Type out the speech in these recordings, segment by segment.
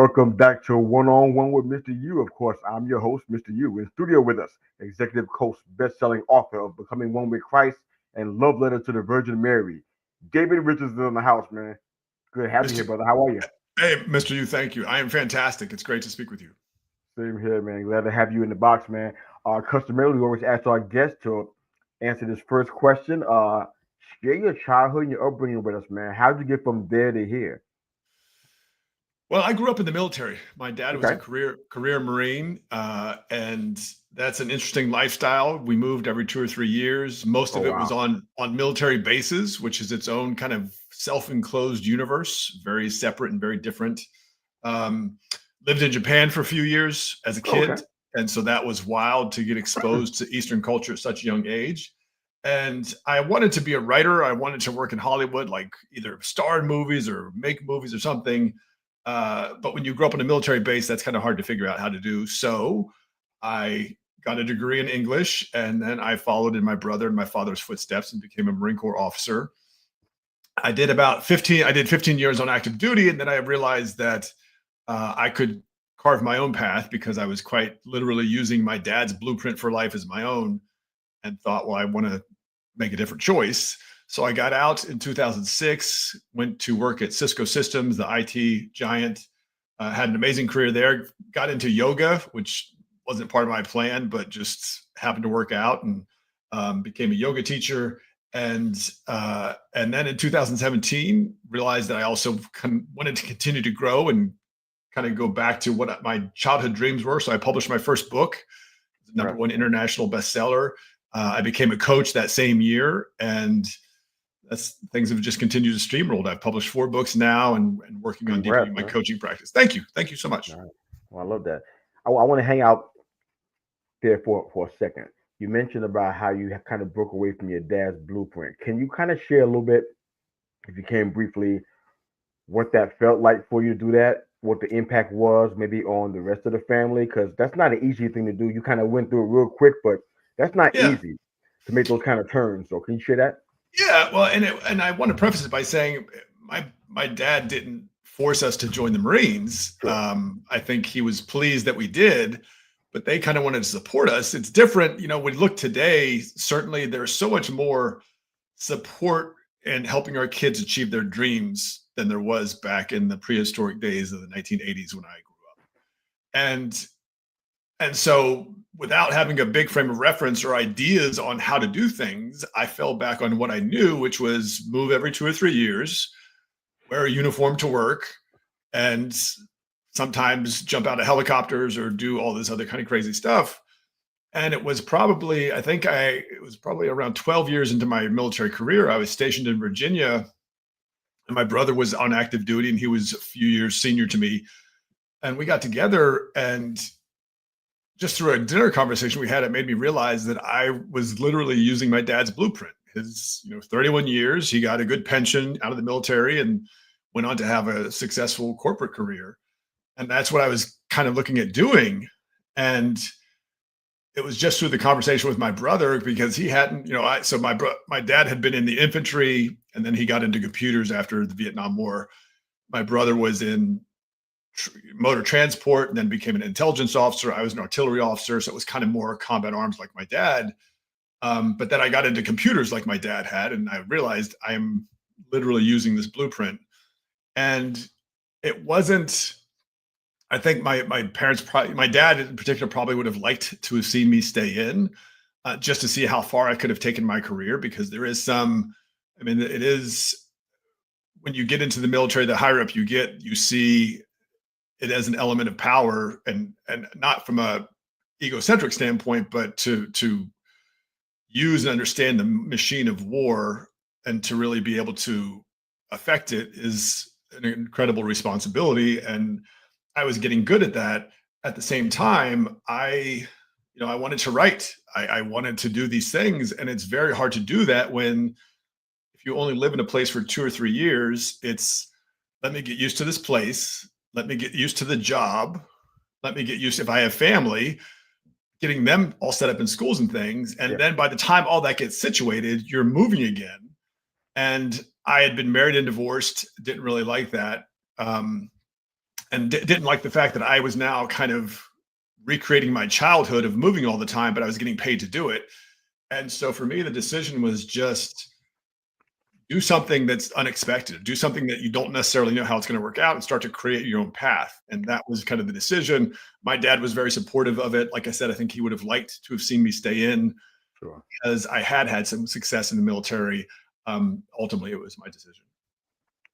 Welcome back to One on One with Mr. U. Of course, I'm your host, Mr. U. In studio with us, executive coach, best-selling author of Becoming One with Christ and Love Letter to the Virgin Mary. David Richards is in the house, man. Good to have you Mr. here, brother. How are you? Hey, Mr. Yu, thank you. I am fantastic. It's great to speak with you. Same here, man. Glad to have you in the box, man. Customarily, we always ask our guests to answer this first question. Share your childhood and your upbringing with us, man. How'd you get from there to here? Well, I grew up in the military. My dad was a Okay. career Marine, and that's an interesting lifestyle. We moved every 2 or 3 years. Most Oh, of it was wow. on military bases, which is its own kind of self-enclosed universe, very separate and very different. Um, Lived in Japan for a few years as a Oh, okay. kid, and so that was wild to get exposed to Eastern culture at such a young age. And I wanted to be a writer. I wanted to work in Hollywood, like either star in movies or make movies or something. But when you grow up on a military base, that's kind of hard to figure out how to do. So I got a degree in English, and then I followed in my brother and my father's footsteps and became a Marine Corps officer. I did 15 years on active duty, and then I realized that I could carve my own path because I was quite literally using my dad's blueprint for life as my own, and thought, well, I want to make a different choice. So I got out in 2006, went to work at Cisco Systems, the IT giant. Had an amazing career there. Got into yoga, which wasn't part of my plan, but just happened to work out, and became a yoga teacher. And then in 2017, realized that I also wanted to continue to grow and kind of go back to what my childhood dreams were. So I published my first book, number Right. one international bestseller. I became a coach that same year, and things have just continued to steamroll. I've published 4 books now, and working on deepening Congrats, my man. coaching practice. Thank you so much. All right. Well, I love that. I want to hang out there for a second. You mentioned about how you kind of broke away from your dad's blueprint. Can you kind of share a little bit, if you can briefly, what that felt like for you to do that? What the impact was, maybe on the rest of the family? Because that's not an easy thing to do. You kind of went through it real quick, but that's not Yeah, easy to make those kind of turns. So, can you share that? yeah. Well, and I want to preface it by saying my dad didn't force us to join the Marines. Sure. I think he was pleased that we did, but they kind of wanted to support us. It's different, we look today. Certainly, there's so much more support in helping our kids achieve their dreams than there was back in the prehistoric days of the 1980s when I grew up. And so without having a big frame of reference or ideas on how to do things, I fell back on what I knew, which was move every 2 or 3 years, wear a uniform to work, and sometimes jump out of helicopters or do all this other kind of crazy stuff. And it was probably, it was probably around 12 years into my military career. I was stationed in Virginia, and my brother was on active duty, and he was a few years senior to me. And we got together, and just through a dinner conversation we had, it made me realize that I was literally using my dad's blueprint. His, 31 years, he got a good pension out of the military and went on to have a successful corporate career. And that's what I was kind of looking at doing. And it was just through the conversation with my brother, because he hadn't, my dad had been in the infantry, and then he got into computers after the Vietnam War. My brother was in motor transport and then became an intelligence officer. I was an artillery officer, so it was kind of more combat arms like my dad. But then I got into computers like my dad had, and I realized I'm literally using this blueprint. And it wasn't, I think my parents, probably my dad in particular, probably would have liked to have seen me stay in, just to see how far I could have taken my career, because there is it is, when you get into the military, the higher up you get, you see it as an element of power, and not from a egocentric standpoint, but to use and understand the machine of war, and to really be able to affect it, is an incredible responsibility. And I was getting good at that. At the same time, I wanted to write. I wanted to do these things, and it's very hard to do that when, if you only live in a place for 2 or 3 years, it's, let me get used to this place. Let me get used to the job. Let me get used to, if I have family, getting them all set up in schools and things. And Yeah. then by the time all that gets situated, you're moving again. And I had been married and divorced, didn't really like that. and didn't like the fact that I was now kind of recreating my childhood of moving all the time, but I was getting paid to do it. And so for me, the decision was just do something that's unexpected, do something that you don't necessarily know how it's going to work out, and start to create your own path. And that was kind of the decision. My dad was very supportive of it. Like I said, I think he would have liked to have seen me stay in Sure. because I had some success in the military. Ultimately, it was my decision.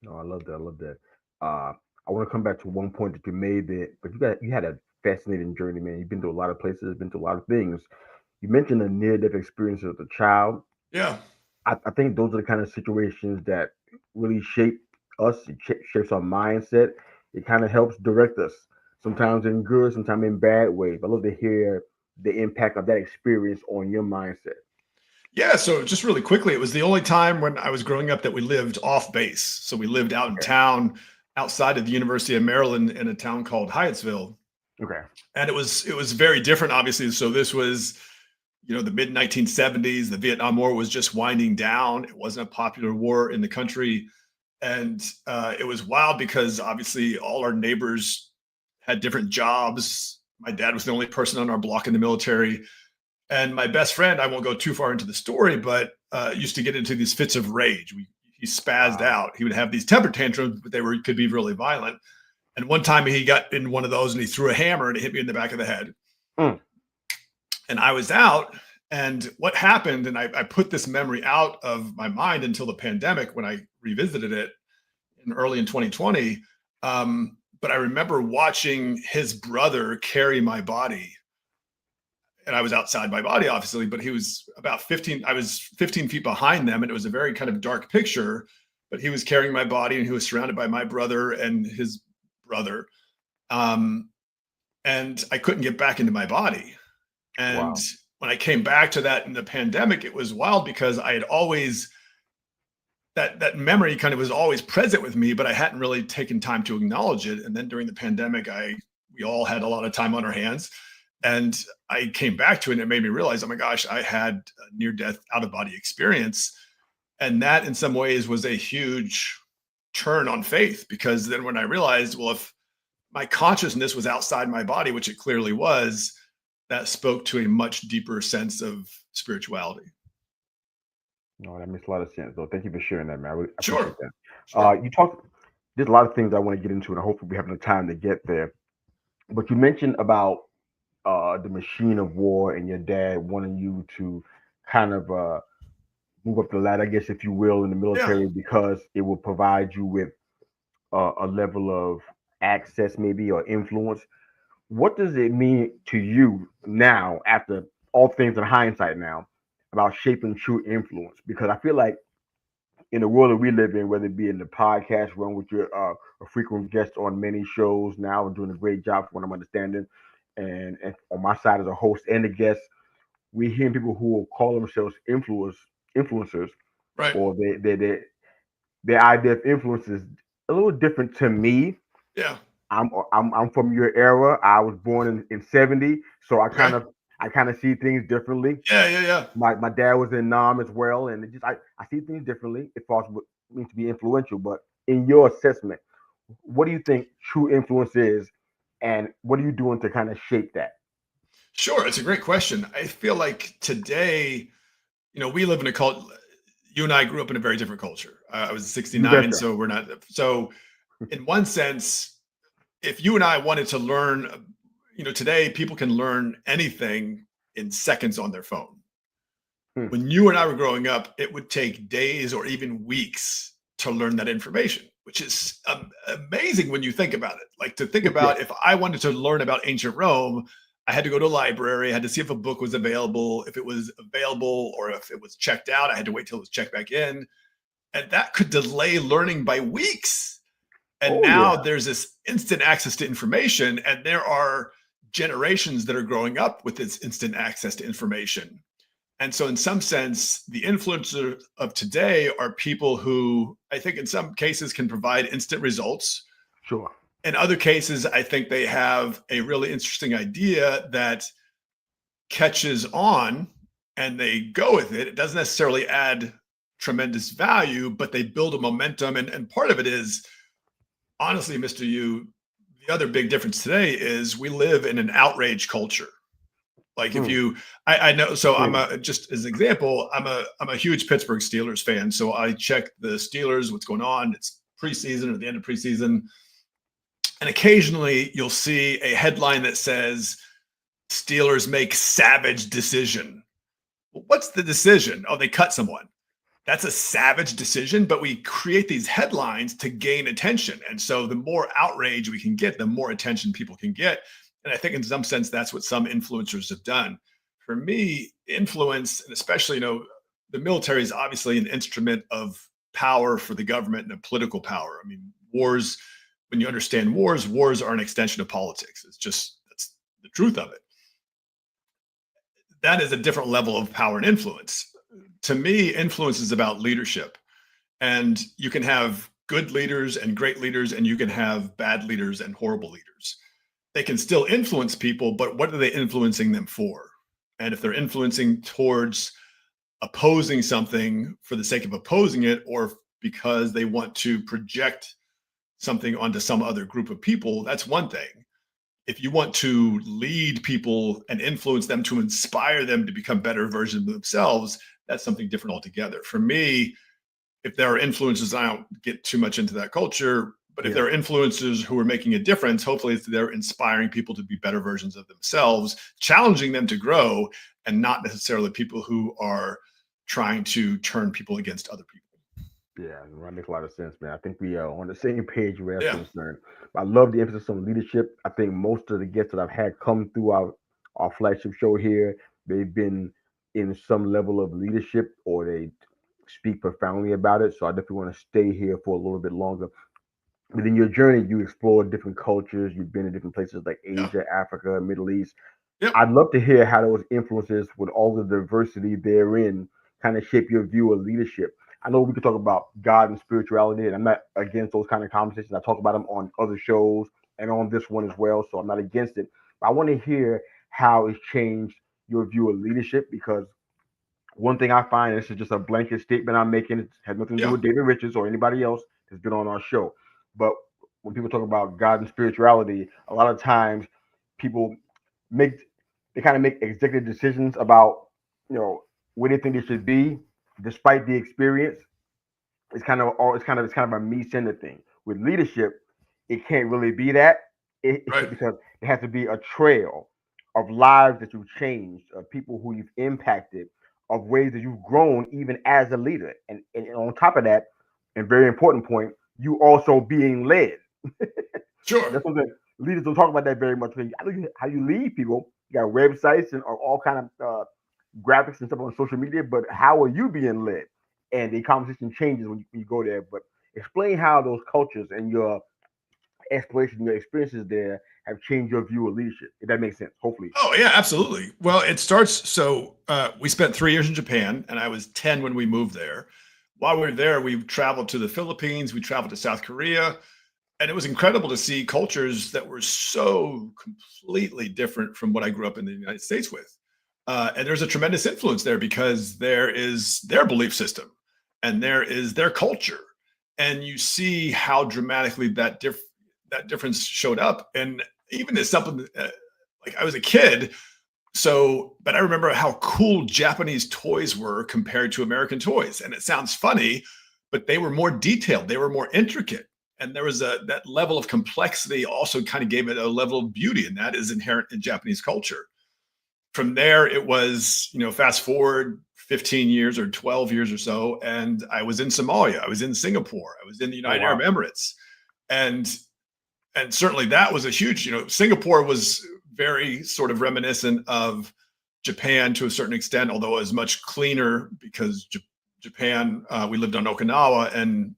No, I love that. I love that. I want to come back to one point that you made there, but you had a fascinating journey, man. You've been to a lot of places, been to a lot of things. You mentioned a near death experience as a child. Yeah. I think those are the kind of situations that really shape us. It shapes our mindset. It kind of helps direct us, sometimes in good, sometimes in bad ways. I love to hear the impact of that experience on your mindset. Yeah. So just really quickly, it was the only time when I was growing up that we lived off base. So we lived out in Okay. town outside of the University of Maryland in a town called Hyattsville. Okay. And it was very different, obviously. So this was, the mid 1970s. The Vietnam War was just winding down. It wasn't a popular war in the country. And it was wild because obviously all our neighbors had different jobs. My dad was the only person on our block in the military. And my best friend, I won't go too far into the story, but used to get into these fits of rage. He spazzed Wow. out. He would have these temper tantrums, but could be really violent. And one time he got in one of those and he threw a hammer and it hit me in the back of the head. Mm. And I was out. And what happened, and I put this memory out of my mind until the pandemic when I revisited it early in 2020. But I remember watching his brother carry my body. And I was outside my body, obviously, but he was about 15. I was 15 feet behind them. And it was a very kind of dark picture, but he was carrying my body and he was surrounded by my brother and his brother. Um, and I couldn't get back into my body. And Wow. when I came back to that in the pandemic, it was wild because I had always that memory kind of was always present with me, but I hadn't really taken time to acknowledge it. And then during the pandemic, we all had a lot of time on our hands. And I came back to it and it made me realize, oh my gosh, I had a near death out of body experience. And that in some ways was a huge turn on faith because then when I realized, well, if my consciousness was outside my body, which it clearly was, that spoke to a much deeper sense of spirituality. No, that makes a lot of sense. So thank you for sharing that, man. I really appreciate Sure. that. Sure. You talked. There's a lot of things I want to get into, and I hope we have enough time to get there. But you mentioned about the machine of war and your dad wanting you to kind of move up the ladder, I guess, if you will, in the Yeah. military because it will provide you with a level of access, maybe, or influence. What does it mean to you now, after all things in hindsight now, about shaping true influence? Because I feel like in the world that we live in, whether it be in the podcast run, which you're a frequent guest on many shows now and doing a great job from what I'm understanding, and on my side as a host and a guest, we hear people who will call themselves influencers, Right. or their idea of influence is a little different to me. Yeah. I'm from your era. I was born in '70, so Okay. I kind of see things differently. Yeah. Yeah. Yeah. My dad was in Nam as well, and I see things differently as far as what it means to be influential. But in your assessment, what do you think true influence is, and what are you doing to kind of shape that? Sure. It's a great question. I feel like today, we live in a culture. You and I grew up in a very different culture. I was You 69, betcha. so we're not. So, in one sense, if you and I wanted to learn, today people can learn anything in seconds on their phone. Hmm. When you and I were growing up, it would take days or even weeks to learn that information, which is amazing when you think about it. Like to think Yeah. about if I wanted to learn about ancient Rome, I had to go to a library, I had to see if a book was available. If it was available or if it was checked out, I had to wait till it was checked back in. And that could delay learning by weeks. And Oh now yeah. there's this instant access to information, and there are generations that are growing up with this instant access to information. And so, in some sense, the influencers of today are people who I think in some cases can provide instant results. Sure. In other cases, I think they have a really interesting idea that catches on and they go with it. It doesn't necessarily add tremendous value, but they build a momentum. And part of it is, honestly, Mr. Yu, the other big difference today is we live in an outrage culture. Like if Hmm. you, I know, so Explain that. just as an example, I'm a huge Pittsburgh Steelers fan. So I check the Steelers, what's going on. It's preseason or the end of preseason. And occasionally you'll see a headline that says Steelers make savage decision. Well, what's the decision? Oh, they cut someone. That's a savage decision, but we create these headlines to gain attention. And so the more outrage we can get, the more attention people can get. And I think in some sense, that's what some influencers have done. For me, influence, and especially, the military is obviously an instrument of power for the government and a political power. I mean, wars, when you understand wars are an extension of politics. That's the truth of it. That is a different level of power and influence. To me, influence is about leadership. And you can have good leaders and great leaders, and you can have bad leaders and horrible leaders. They can still influence people, but what are they influencing them for? And if they're influencing towards opposing something for the sake of opposing it, or because they want to project something onto some other group of people, that's one thing. If you want to lead people and influence them to inspire them to become better versions of themselves, that's something different altogether. For me, if there are influences, I don't get too much into that culture, but if Yeah. there are influencers who are making a difference, hopefully they're inspiring people to be better versions of themselves, challenging them to grow, and not necessarily people who are trying to turn people against other people. Yeah, that makes a lot of sense, man. I think we are on the same page where that's Yeah. concerned. I love the emphasis on leadership. I think most of the guests that I've had come through our flagship show here, they've been in some level of leadership or they speak profoundly about it. So I definitely want to stay here for a little bit longer. Within your journey, you explored different cultures. You've been in different places like Yeah. Asia, Africa, Middle East. Yep. I'd love to hear how those influences, with all the diversity therein, kind of shape your view of leadership. I know we could talk about God and spirituality, and I'm not against those kind of conversations. I talk about them on other shows and on this one as well, so I'm not against it. But I want to hear how it's changed your view of leadership because one thing I find, this is just a blanket statement I'm making, it has nothing to do Yeah. with David Richards or anybody else that's been on our show. But when people talk about God and spirituality, a lot of times people make they kind of make executive decisions about where they think they should be, despite the experience. It's kind of a me centered thing. With leadership, it can't really be that. Right. Because it has to be a trail of lives that you've changed, of people who you've impacted, of ways that you've grown even as a leader. And on top of that, and very important point, you also being led. Sure. That's something leaders don't talk about that very much. How you lead people. You got websites and all kind of graphics and stuff on social media, but how are you being led? And the conversation changes when you go there. But explain how those cultures and your exploration, your experiences there have changed your view of leadership. If that makes sense, hopefully. Oh yeah, absolutely. Well, it starts. So we spent 3 years in Japan, and I was 10 when we moved there. While we were there, we traveled to the Philippines, we traveled to South Korea, and it was incredible to see cultures that were so completely different from what I grew up in the United States with. And there's a tremendous influence there because there is their belief system and there is their culture, and you see how dramatically that difference showed up. And even as something like I was a kid, so but I remember how cool Japanese toys were compared to American toys, and it sounds funny, but they were more detailed, they were more intricate, and there was a that level of complexity also kind of gave it a level of beauty, and that is inherent in Japanese culture. From there, it was, fast forward 15 years or 12 years or so, and I was in Somalia, I was in Singapore, I was in the Oh United Arab wow. Emirates, and certainly that was a huge, Singapore was very sort of reminiscent of Japan to a certain extent, although it was much cleaner because Japan, we lived on Okinawa, and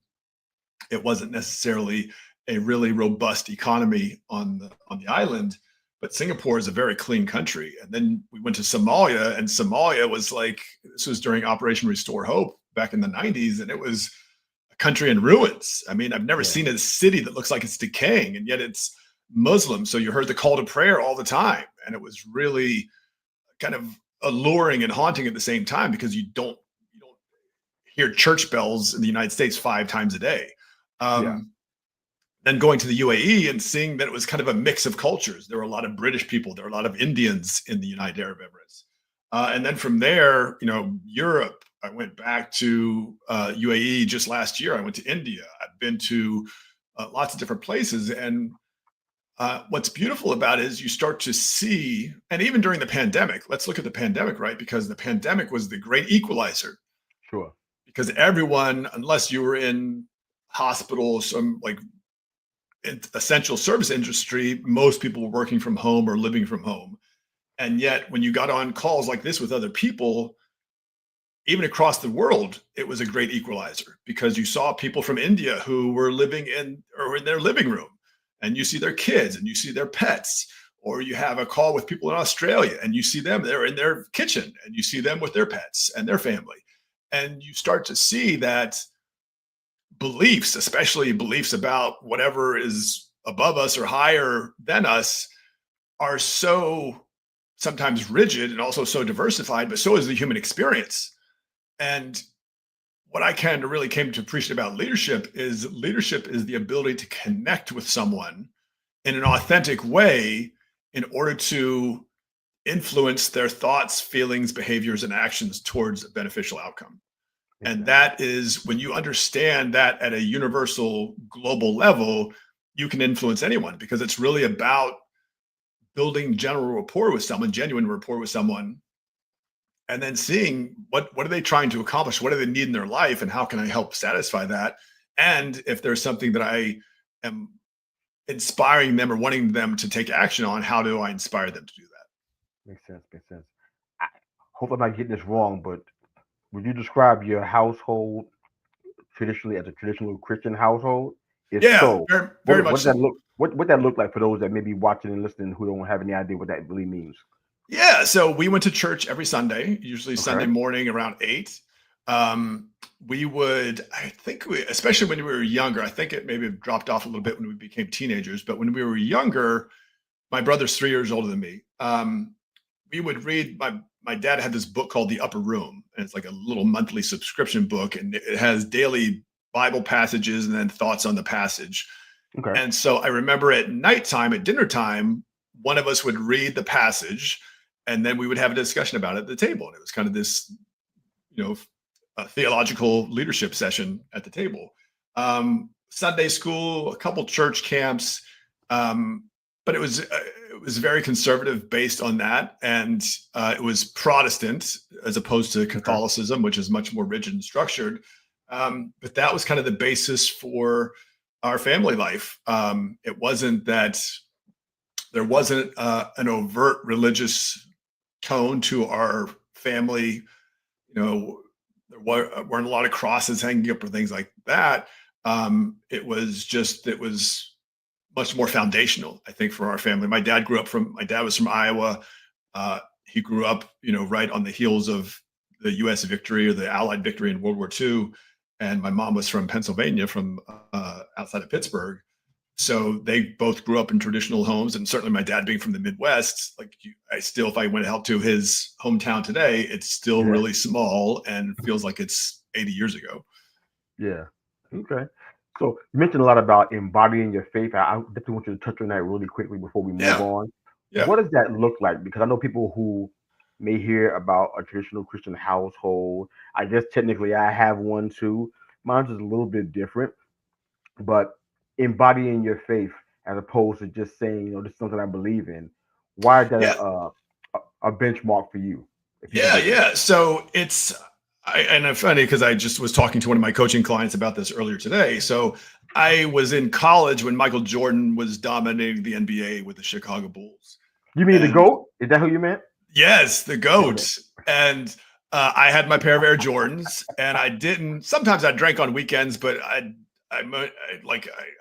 it wasn't necessarily a really robust economy on the island. But Singapore is a very clean country. And then we went to Somalia, and Somalia was like, this was during Operation Restore Hope back in the 90s, and it was a country in ruins. I mean, I've never Yeah. seen a city that looks like it's decaying, and yet it's Muslim. So you heard the call to prayer all the time. And it was really kind of alluring and haunting at the same time because you don't hear church bells in the United States 5 times a day. Yeah. Um, Then going to the UAE and seeing that it was kind of a mix of cultures. There were a lot of British people. There were a lot of Indians in the United Arab Emirates. And then from there, Europe, I went back to UAE just last year. I went to India. I've been to lots of different places. And what's beautiful about it is you start to see, and even during the pandemic, let's look at the pandemic, right? Because the pandemic was the great equalizer. Sure. Because everyone, unless you were in hospitals, some like essential service industry, most people were working from home or living from home. And yet, when you got on calls like this with other people, even across the world, it was a great equalizer because you saw people from India who were living in their living room, and you see their kids and you see their pets, or you have a call with people in Australia and you see them, they're in their kitchen and you see them with their pets and their family. And you start to see that beliefs, especially beliefs about whatever is above us or higher than us, are so sometimes rigid and also so diversified, but so is the human experience. And what I kind of really came to appreciate about leadership is the ability to connect with someone in an authentic way in order to influence their thoughts, feelings, behaviors, and actions towards a beneficial outcome. And that is when you understand that at a universal global level, you can influence anyone because it's really about building general rapport with someone, genuine rapport with someone, and then seeing what are they trying to accomplish? What do they need in their life? And how can I help satisfy that? And if there's something that I am inspiring them or wanting them to take action on, how do I inspire them to do that? Makes sense. Makes sense. I hope I'm not getting this wrong, but would you describe your household traditionally as a traditional Christian household? If Yeah, so, very, what very what much does that so. look what that look like for those that may be watching and listening who don't have any idea what that really means? Yeah, so we went to church every Sunday, usually Sunday Okay. morning around 8. We would, I think especially when we were younger, I think it maybe dropped off a little bit when we became teenagers, but when we were younger, my brother's 3 years older than me. We would read, my dad had this book called The Upper Room, and it's like a little monthly subscription book, and it has daily Bible passages and then thoughts on the passage. Okay. And so I remember at nighttime, at dinner time, one of us would read the passage, and then we would have a discussion about it at the table. And it was kind of this, you know, a theological leadership session at the table. Sunday school, a couple church camps, but it was very conservative based on that, and it was Protestant as opposed to Okay. Catholicism, which is much more rigid and structured. But that was kind of the basis for our family life. It wasn't that there wasn't an overt religious tone to our family. There weren't a lot of crosses hanging up or things like that. It was much more foundational, I think, for our family. My dad was from Iowa. He grew up, right on the heels of the U.S. victory or the Allied victory in World War II. And my mom was from Pennsylvania, from outside of Pittsburgh. So they both grew up in traditional homes, and certainly my dad being from the Midwest, if I went out to his hometown today, it's still Yeah. really small and feels like it's 80 years ago. Yeah. Okay. So you mentioned a lot about embodying your faith. I definitely want you to touch on that really quickly before we move Yeah, on. yeah, What does that look like? Because I know people who may hear about a traditional Christian household. I guess technically I have one too. Mine's is a little bit different, but embodying your faith as opposed to just saying, this is something I believe in. Why is that yeah. a benchmark for you? If you can Yeah, give one. yeah. So and it's funny because I just was talking to one of my coaching clients about this earlier today. So I was in college when Michael Jordan was dominating the NBA with the Chicago Bulls. You mean the And goat? Is that who you meant? yes, the Okay. GOAT. And I had my pair of Air Jordans, and I didn't. Sometimes I drank on weekends, but I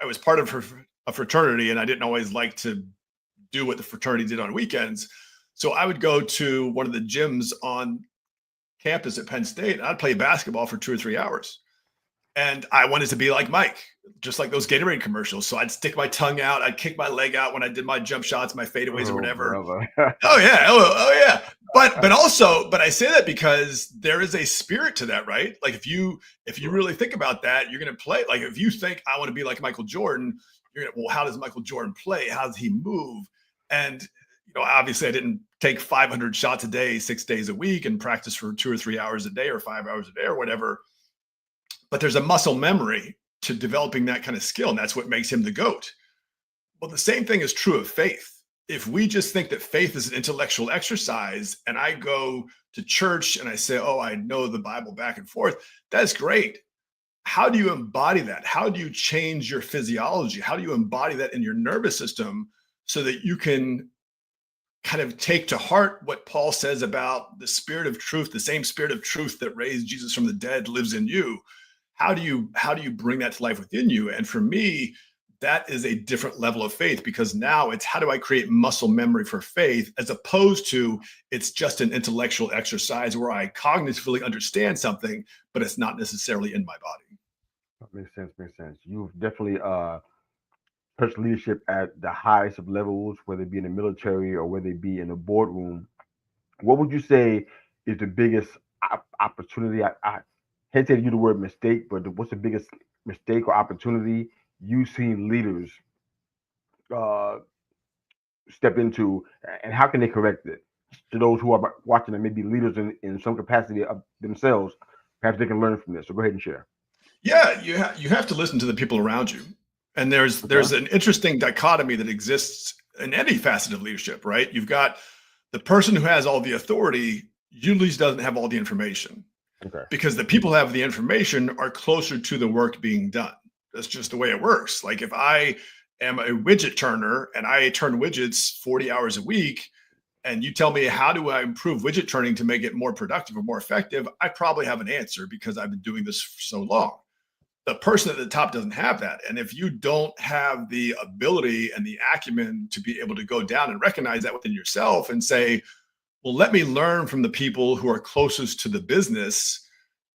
was part of a fraternity, and I didn't always like to do what the fraternity did on weekends. So I would go to one of the gyms on campus at Penn State, and I'd play basketball for 2 or 3 hours. And I wanted to be like Mike, just like those Gatorade commercials. So I'd stick my tongue out, I'd kick my leg out when I did my jump shots, my fadeaways or Oh, whatever. brother. Oh yeah, oh yeah. But I say that because there is a spirit to that, right? Like if you Sure. really think about that, you're gonna play. Like if you think I want to be like Michael Jordan, well, how does Michael Jordan play? How does he move? And obviously I didn't take 500 shots a day, 6 days a week and practice for 2 or 3 hours a day or 5 hours a day or whatever. But there's a muscle memory to developing that kind of skill. And that's what makes him the GOAT. Well, the same thing is true of faith. If we just think that faith is an intellectual exercise and I go to church and I say, oh, I know the Bible back and forth, that's great. How do you embody that? How do you change your physiology? How do you embody that in your nervous system so that you can kind of take to heart what Paul says about the spirit of truth, the same spirit of truth that raised Jesus from the dead lives in you? How do you bring that to life within you? And for me, that is a different level of faith, because now it's how do I create muscle memory for faith, as opposed to it's just an intellectual exercise where I cognitively understand something, but it's not necessarily in my body. That makes sense. Makes sense. You've definitely touched leadership at the highest of levels, whether it be in the military or whether it be in a boardroom. What would you say is the biggest opportunity? I hesitate to use the word mistake, but what's the biggest mistake or opportunity you've seen leaders uh, step into, and how can they correct it? To those who are watching and maybe leaders in some capacity of themselves, perhaps they can learn from this. So go ahead and share. Yeah, you have to listen to the people around you. And there's Okay. an interesting dichotomy that exists in any facet of leadership, right? You've got the person who has all the authority usually doesn't have all the information, Okay. because the people who have the information are closer to the work being done. That's just the way it works. Like if I am a widget turner and I turn widgets 40 hours a week, and you tell me how do I improve widget turning to make it more productive or more effective, I probably have an answer because I've been doing this for so long. The person at the top doesn't have that. And if you don't have the ability and the acumen to be able to go down and recognize that within yourself and say, well, let me learn from the people who are closest to the business,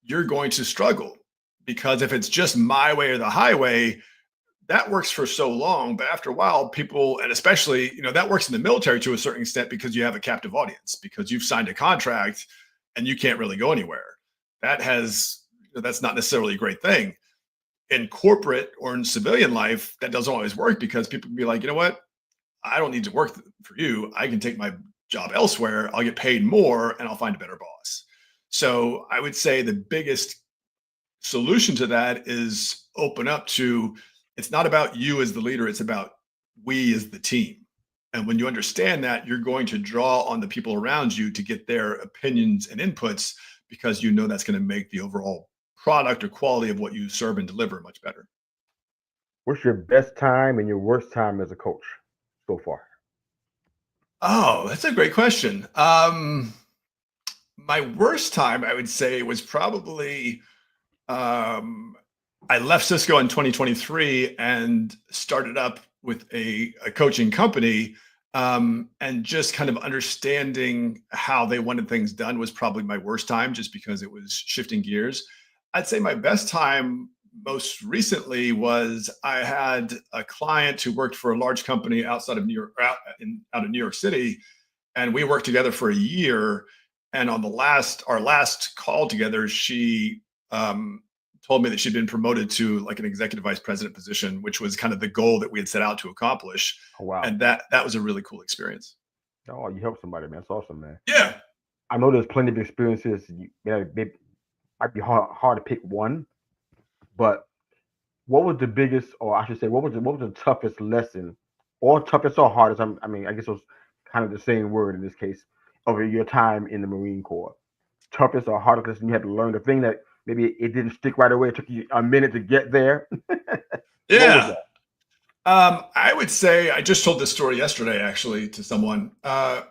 you're going to struggle. Because if it's just my way or the highway, that works for so long. But after a while, people, and especially, that works in the military to a certain extent because you have a captive audience, because you've signed a contract and you can't really go anywhere. That's not necessarily a great thing. In corporate or in civilian life, that doesn't always work, because people can be like, you know what? I don't need to work for you. I can take my job elsewhere. I'll get paid more and I'll find a better boss. So I would say the biggest solution to that is open up to, it's not about you as the leader, it's about we as the team. And when you understand that, you're going to draw on the people around you to get their opinions and inputs, because that's going to make the overall product or quality of what you serve and deliver much better. What's your best time and your worst time as a coach so far? Oh, that's a great question. My worst time, I would say, was probably um, I left Cisco in 2023 and started up with a coaching company. And just kind of understanding how they wanted things done was probably my worst time, just because it was shifting gears. I'd say my best time most recently was I had a client who worked for a large company outside of New York, out of New York City, and we worked together for a year. And on our last call together, she told me that she'd been promoted to like an executive vice president position, which was kind of the goal that we had set out to accomplish. Oh wow. And that was a really cool experience. Oh, you helped somebody, man. That's awesome, man. Yeah. I know there's plenty of experiences. They might be hard to pick one, but what was the biggest, or I should say, what was the toughest lesson, or toughest or hardest? I mean, I guess it was kind of the same word in this case, over your time in the Marine Corps. Toughest or hardest lesson you had to learn, the thing that maybe it didn't stick right away. It took you a minute to get there. What was Yeah. that? I would say I just told this story yesterday, actually, to someone. So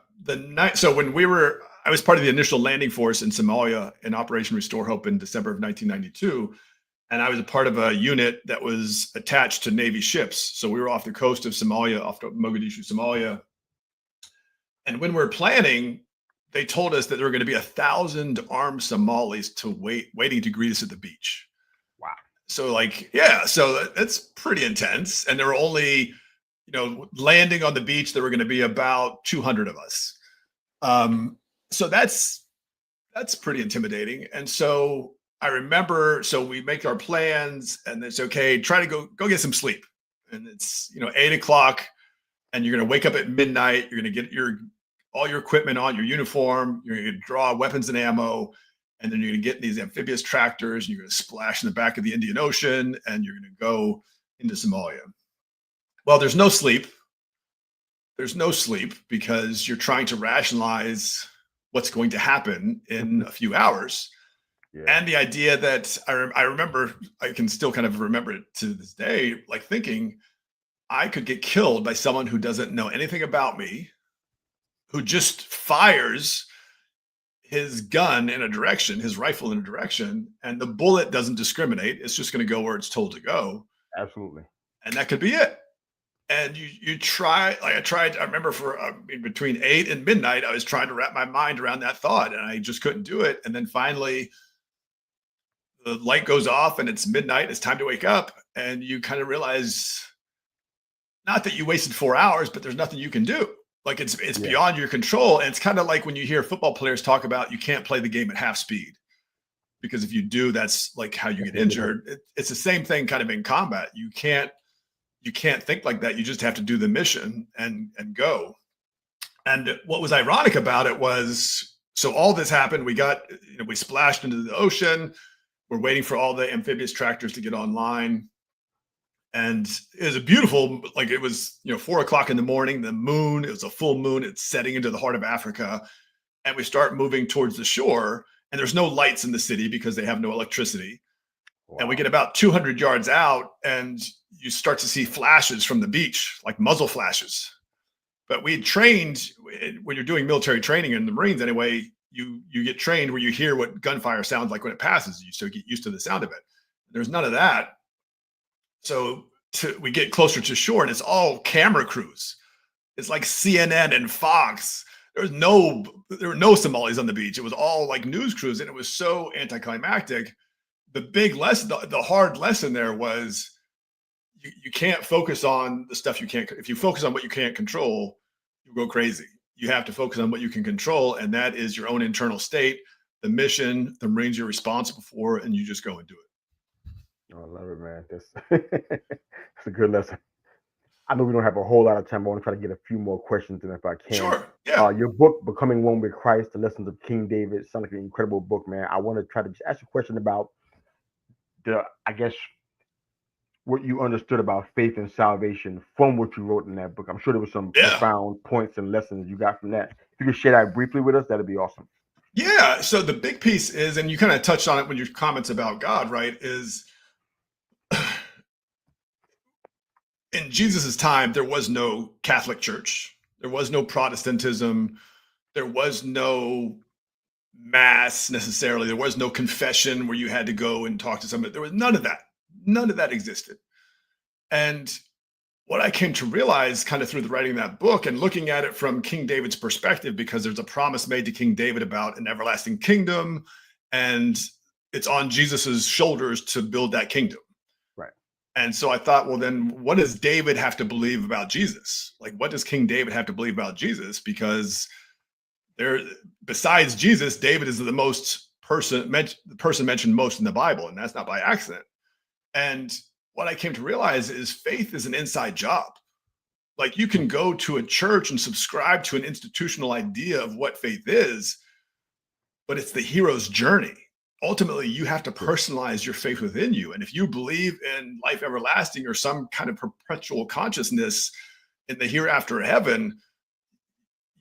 I was part of the initial landing force in Somalia in Operation Restore Hope in December of 1992. And I was a part of a unit that was attached to Navy ships. So we were off the coast of Somalia, off to Mogadishu, Somalia. And when we're planning, they told us that there were going to be 1,000 armed Somalis waiting to greet us at the beach. Wow. So so that's pretty intense. And there were only, landing on the beach, there were going to be about 200 of us. So that's pretty intimidating. And so I remember, so we make our plans and it's okay, try to go get some sleep. and it's 8 o'clock, and you're going to wake up at midnight. You're going to get all your equipment on, your uniform. You're going to draw weapons and ammo, and then you're going to get these amphibious tractors. And you're going to splash in the back of the Indian Ocean, and you're going to go into Somalia. Well, there's no sleep. There's no sleep because you're trying to rationalize what's going to happen in a few hours. Yeah. And the idea that I remember, I can still kind of remember it to this day, like thinking I could get killed by someone who doesn't know anything about me, who just fires his gun in a direction, his rifle in a direction, and the bullet doesn't discriminate. It's just going to go where it's told to go. Absolutely. And that could be it. And you try, like I remember for between 8 and midnight, I was trying to wrap my mind around that thought, and I just couldn't do it. And then finally the light goes off and it's midnight, it's time to wake up. And you kind of realize, not that you wasted 4 hours, but there's nothing you can do. Like it's beyond your control. And it's kind of like when you hear football players talk about, you can't play the game at half speed, because if you do, that's like how you get injured. It's the same thing kind of in combat. You can't think like that. You just have to do the mission and go. And what was ironic about it was, so all this happened. We got, we splashed into the ocean. We're waiting for all the amphibious tractors to get online. And it was a beautiful, like it was, 4 o'clock in the morning, the moon, it was a full moon. It's setting into the heart of Africa. And we start moving towards the shore, and there's no lights in the city because they have no electricity. Wow. And we get about 200 yards out, and you start to see flashes from the beach, like muzzle flashes. But we had trained, when you're doing military training in the Marines anyway, you get trained where you hear what gunfire sounds like when it passes you, so get used to the sound of it. There's none of that. So we get closer to shore, and it's all camera crews. It's like CNN and Fox. There were no Somalis on the beach. It was all like news crews, and it was so anticlimactic. The big lesson, the hard lesson there was, you can't focus on the stuff you can't. If you focus on what you can't control, you go crazy. You have to focus on what you can control, and that is your own internal state, the mission, the Marines you're responsible for, and you just go and do it. Oh, I love it, man. That's a good lesson. I know we don't have a whole lot of time. I want to try to get a few more questions in if I can. Sure. Yeah. Your book, Becoming One with Christ, The Lessons of King David, sounds like an incredible book, man. I want to try to just ask you a question about what you understood about faith and salvation from what you wrote in that book. I'm sure there was some profound points and lessons you got from that. If you could share that briefly with us, that'd be awesome. Yeah. So the big piece is, and you kind of touched on it when your comments about God, right, is in Jesus's time, there was no Catholic Church. There was no Protestantism. There was no mass necessarily. There was no confession where you had to go and talk to somebody. There was none of that. None of that existed. And what I came to realize kind of through the writing of that book and looking at it from King David's perspective, because there's a promise made to King David about an everlasting kingdom, and it's on Jesus's shoulders to build that kingdom. Right. And so I thought, well, then what does David have to believe about Jesus? Like, what does King David have to believe about Jesus? Because besides Jesus, David is the person mentioned most in the Bible, and that's not by accident. And what I came to realize is faith is an inside job. Like, you can go to a church and subscribe to an institutional idea of what faith is, but it's the hero's journey. Ultimately, you have to personalize your faith within you. And if you believe in life everlasting or some kind of perpetual consciousness in the hereafter heaven,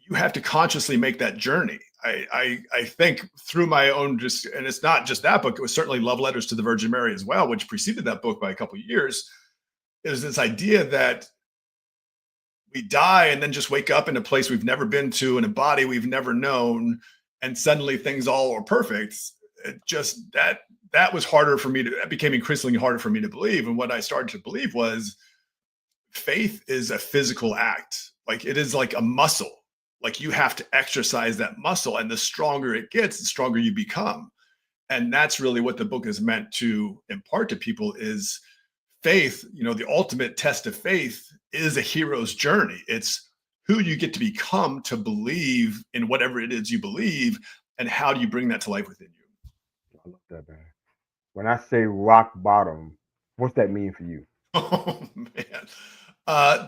you have to consciously make that journey. I think through my own, and it's not just that book, it was certainly Love Letters to the Virgin Mary as well, which preceded that book by a couple of years. There's this idea that we die and then just wake up in a place we've never been to, in a body we've never known, and suddenly things all are perfect. It just, that was harder for me it became increasingly harder for me to believe. And what I started to believe was faith is a physical act. Like, it is like a muscle. Like, you have to exercise that muscle, and the stronger it gets, the stronger you become. And that's really what the book is meant to impart to people is faith. The ultimate test of faith is a hero's journey. It's who you get to become to believe in whatever it is you believe, and how do you bring that to life within you. I love that, man. When I say rock bottom, what's that mean for you? Oh man.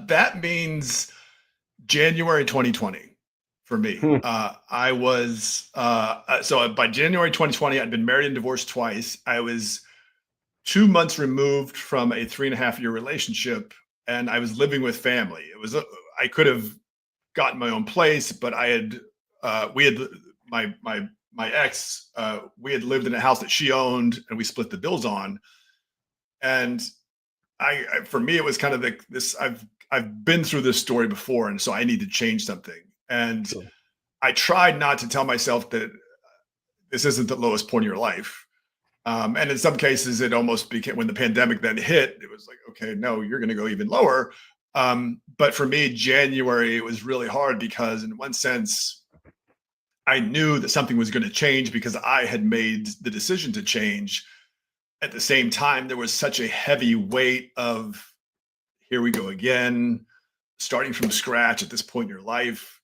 That means January 2020 for me. Hmm. I was so by January 2020, I'd been married and divorced twice. I was 2 months removed from a 3.5 year relationship, and I was living with family. I could have gotten my own place, but we had my ex, we had lived in a house that she owned, and we split the bills on. And for me, it was kind of this. I've been through this story before, and so I need to change something. And Sure. I tried not to tell myself that this isn't the lowest point of your life. And in some cases, it almost became when the pandemic then hit, it was like, okay, no, you're going to go even lower. But for me, January, it was really hard because, in one sense, I knew that something was going to change because I had made the decision to change. At the same time, there was such a heavy weight of here we go again, starting from scratch at this point in your life.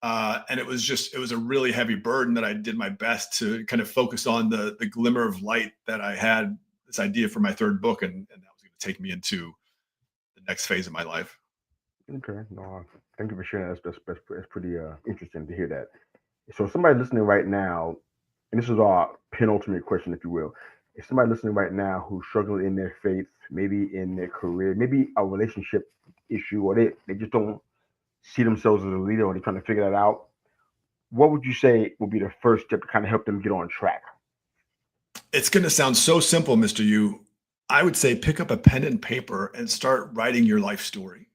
And it was a really heavy burden that I did my best to kind of focus on the glimmer of light that I had this idea for my third book. And that was going to take me into the next phase of my life. Okay. No, thank you for sharing. That's pretty interesting to hear that. So, somebody listening right now, and this is our penultimate question, if you will. If somebody listening right now who's struggling in their faith, maybe in their career, maybe a relationship issue, or they just don't see themselves as a leader, or they're trying to figure that out, what would you say would be the first step to kind of help them get on track? It's going to sound so simple, Mr. Yu. I would say pick up a pen and paper and start writing your life story.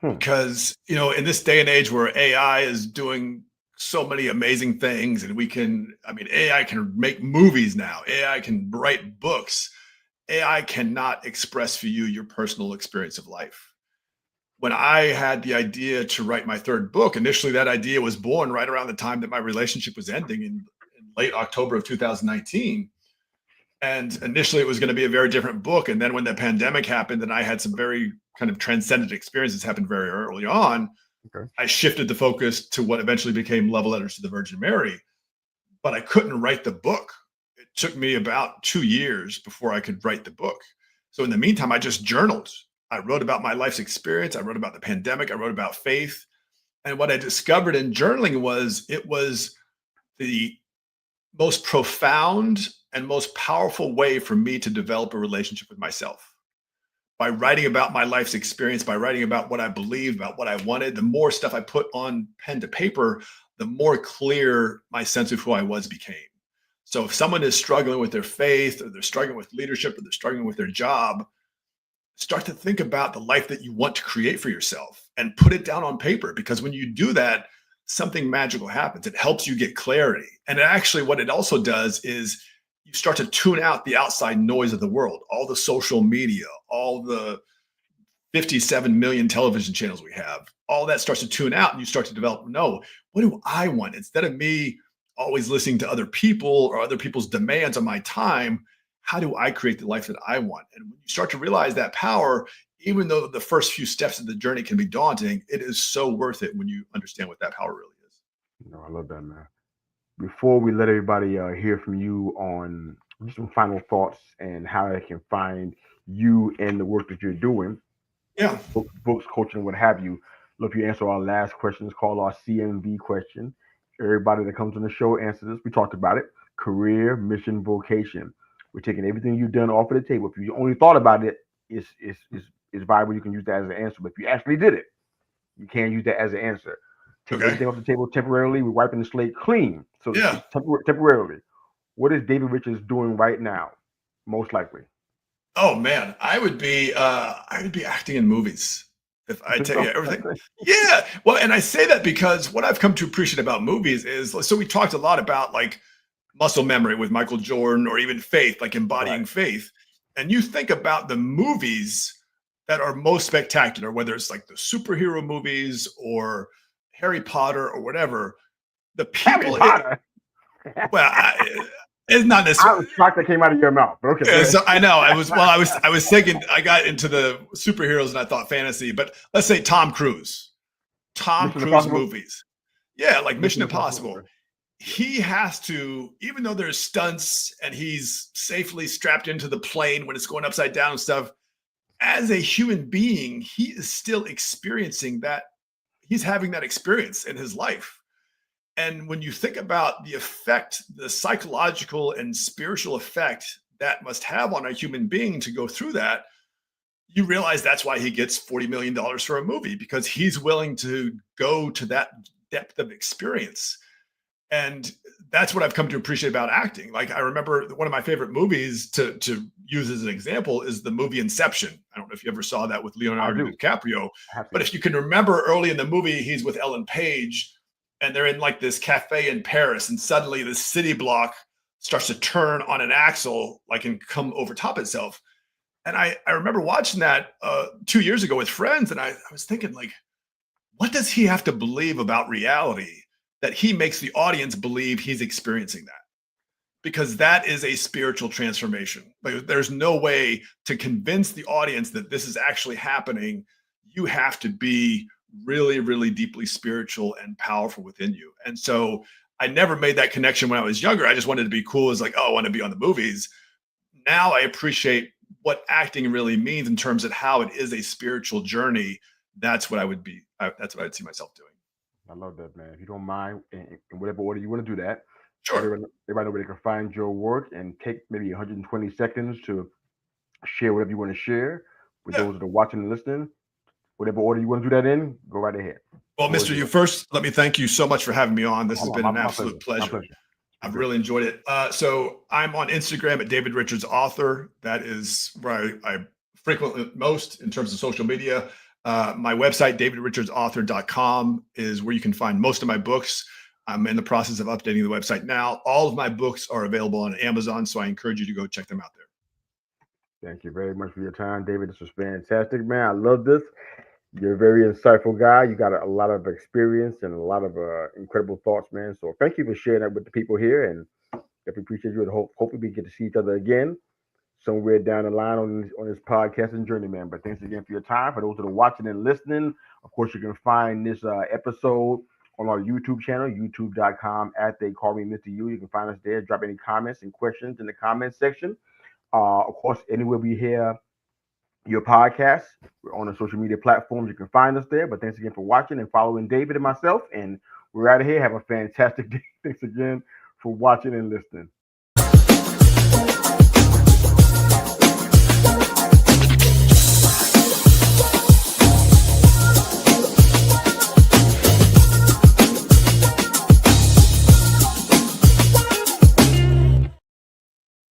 Hmm. Because, in this day and age where AI is doing so many amazing things, and AI can make movies now, AI can write books, AI cannot express for you your personal experience of life. When I had the idea to write my third book, initially that idea was born right around the time that my relationship was ending in late October of 2019. And initially it was going to be a very different book. And then when the pandemic happened and I had some very kind of transcendent experiences happen very early on, Okay. I shifted the focus to what eventually became Love Letters to the Virgin Mary. But I couldn't write the book. It took me about 2 years before I could write the book. So in the meantime, I just journaled. I wrote about my life's experience. I wrote about the pandemic. I wrote about faith. And what I discovered in journaling was it was the most profound and most powerful way for me to develop a relationship with myself. By writing about my life's experience, by writing about what I believed, about what I wanted, the more stuff I put on pen to paper, the more clear my sense of who I was became. So if someone is struggling with their faith, or they're struggling with leadership, or they're struggling with their job, start to think about the life that you want to create for yourself and put it down on paper. Because when you do that, something magical happens. It helps you get clarity. And actually, what it also does is you start to tune out the outside noise of the world, all the social media, all the 57 million television channels we have, all that starts to tune out, and you start to develop, no, what do I want? Instead of me always listening to other people or other people's demands on my time, how do I create the life that I want? And when you start to realize that power, even though the first few steps of the journey can be daunting, it is so worth it when you understand what that power really is. No, I love that, man. Before we let everybody hear from you on just some final thoughts and how they can find you and the work that you're doing, Yeah. books, coaching, what have you. Look, you answer our last question. It's called our CMV question. Everybody that comes on the show answers this. We talked about it. Career, mission, vocation. We're taking everything you've done off of the table. If you only thought about it, it's viable. You can use that as an answer. But if you actually did it, you can't use that as an answer. Taking Okay. everything off the table temporarily, we're wiping the slate clean, so to speak, Yeah. temporarily. What is David Richards doing right now? Most likely. Oh man, I would be acting in movies if I tell you everything. Yeah. Well, and I say that because what I've come to appreciate about movies is so we talked a lot about like muscle memory with Michael Jordan or even faith, like Right. embodying faith. And you think about the movies that are most spectacular, whether it's like the superhero movies or Harry Potter or whatever, the Harry people Potter. well, it's not I necessarily. was shocked that came out of your mouth. But okay, go ahead. So I know I was thinking I got into the superheroes and I thought fantasy, but let's say Tom Mission Cruise Impossible. movies. Yeah, like Mission Mission Impossible. Impossible. Okay. He has to, even though there's stunts and he's safely strapped into the plane when it's going upside down and stuff, as a human being, he is still experiencing that. He's having that experience in his life. And when you think about the effect, the psychological and spiritual effect that must have on a human being to go through that, you realize that's why he gets $40 million for a movie, because he's willing to go to that depth of experience. And that's what I've come to appreciate about acting. Like, I remember one of my favorite movies to use as an example is the movie Inception. I don't know if you ever saw that with I Leonardo do. DiCaprio, I have but seen if you can remember early in the movie, he's with Ellen Page and they're in like this cafe in Paris, and suddenly the city block starts to turn on an axle, like, and come over top itself. And I remember watching that 2 years ago with friends, and I was thinking, like, what does he have to believe about reality that he makes the audience believe he's experiencing that? Because that is a spiritual transformation. Like, there's no way to convince the audience that this is actually happening. You have to be really, really deeply spiritual and powerful within you. And so I never made that connection when I was younger. I just wanted to be cool. It's like, oh, I want to be on the movies. Now I appreciate what acting really means in terms of how it is a spiritual journey. That's what I would be. That's what I'd see myself doing. I love that, man. If you don't mind, in whatever order you want to do that, let Sure. everybody know where they can find your work, and take maybe 120 seconds to share whatever you want to share with Yeah. those that are watching and listening. Whatever order you want to do that in, go right ahead. Well, Floor is Mr. You yours. first, let me thank you so much for having me on. This has been My, an my pleasure. absolute My pleasure. pleasure. It's been I've great. really enjoyed it. So I'm on Instagram at David Richards Author. That is where I frequently most in terms of social media. My website, davidrichardsauthor.com, is where you can find most of my books. I'm in the process of updating the website now. All of my books are available on Amazon, so I encourage you to go check them out there. Thank you very much for your time, David. This was fantastic, man. I love this. You're a very insightful guy. You got a lot of experience and a lot of incredible thoughts, man. So thank you for sharing that with the people here, and if we appreciate you, and hopefully we get to see each other again somewhere down the line on this podcasting journey, man. But thanks again for your time. For those that are watching and listening, of course, you can find this episode on our YouTube channel, youtube.com at They Call Me Mr. You. You can find us there. Drop any comments and questions in the comment section. Of course, anywhere we hear your podcast, we're on the social media platforms. You can find us there. But thanks again for watching and following David and myself. And we're out of here. Have a fantastic day. Thanks again for watching and listening.